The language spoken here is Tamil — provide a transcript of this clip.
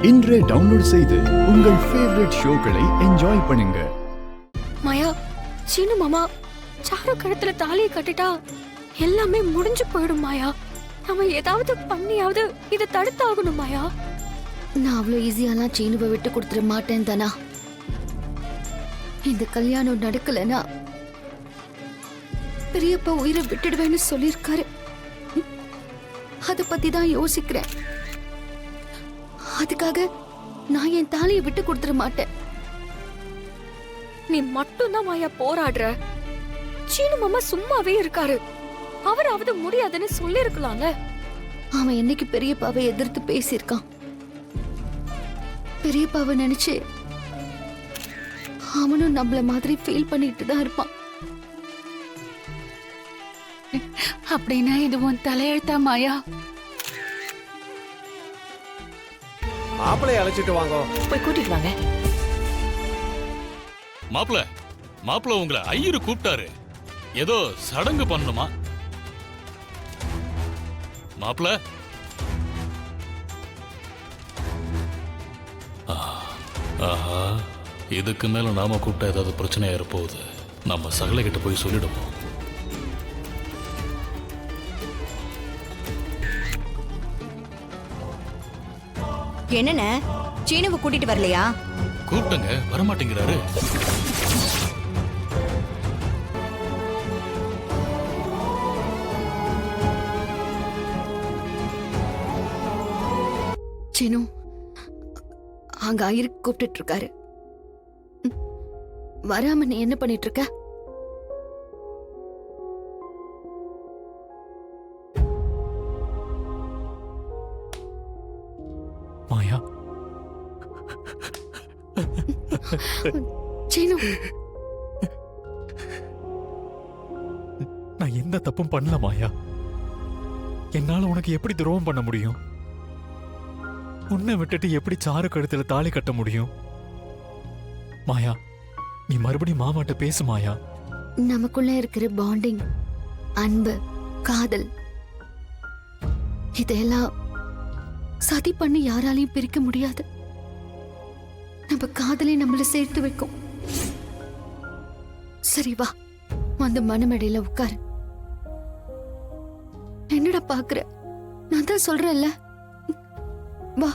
இன்றே டவுன்லோட் செய்து உங்கள் ஃபேவரட் ஷோக்களை என்ஜாய் பண்ணுங்க. மாயா, சீனு மாமா சாரு கழுத்துல தாலியை கட்டிட்டா எல்லாமே முடிஞ்சு போயிடும் மாயா. நம்ம ஏதாவது பண்ணியாவது இதை தடுத்தாகணும் மாயா. நான் அவ்வளவு ஈஸியாலாம் சீனுவை விட்டு கொடுத்துட மாட்டேன் தானா. இந்த கல்யாணம் நடக்கலனா பெரியப்பா உயிரை விட்டுடுவேன்னு சொல்லியிருக்காரு. அத பத்தி தான் யோசிக்கிறேன். அதுக்காக நான் என் தாலியை விட்டு கொடுத்துட மாட்டேன். நீ மட்டும்தான் மாயா போராடுற. சீனு மாமா சும்மாவே இருக்காரு. அவராவது முடியாதுன்னு சொல்லி இருக்கலாம்ல. அவன் என்னைக்கு பெரியப்பாவை எதிர்த்து பேசியிருக்கான். பெரியப்பாவை நினைச்சு அவனும் நம்மள மாதிரி ஃபீல் பண்ணிட்டு தான் இருப்பான். அப்படின்னா இது உன் தலையெழுத்தா மாயா? மாப்பிளைய அழைச்சிட்டு வாங்க. போய் கூட்டிட்டு வாங்க. மாப்பிள உங்களை ஐயரு கூப்பிட்டாரு. ஏதோ சடங்கு பண்ணணுமா? மாப்பிள ஆஹா, இதுக்கு மேல நாம கூப்பிட்டா ஏதாவது பிரச்சனையா இருப்போகுது. நம்ம சகல கிட்ட போய் சொல்லிடுவோம். என்னண்ணே, சீனுவை கூட்டிட்டு வரலையா? கூப்பிட்டங்க, வரமாட்டேங்கிறாரு. சீனு அங்க ஐயருக்கு கூப்பிட்டு இருக்காரு. வராம நீ என்ன பண்ணிட்டு இருக்க? மாயா, சீனு, நான் எந்த தப்பும் பண்ணல மாயா. என்னால உனக்கு எப்படி துரோகம் பண்ண முடியும்? உன்னை விட்டுட்டு எப்படி சாரு கழுத்துல தாலி கட்ட முடியும்? மாயா, நீ மறுபடியும் மாமாட்ட பேசு மாயா. நமக்குள்ள இருக்கிற பாண்டிங், அன்பு, காதல், இதெல்லாம் சதி பண்ணி யாராலையும் பிரிக்க முடியாது. நம்ம காதலை நம்மள சேர்த்து வைக்கும். சரி வா, வந்து மனமேடையில உட்காரு. என்னடா பாக்குற? நான் தான் சொல்றேன்ல, வா.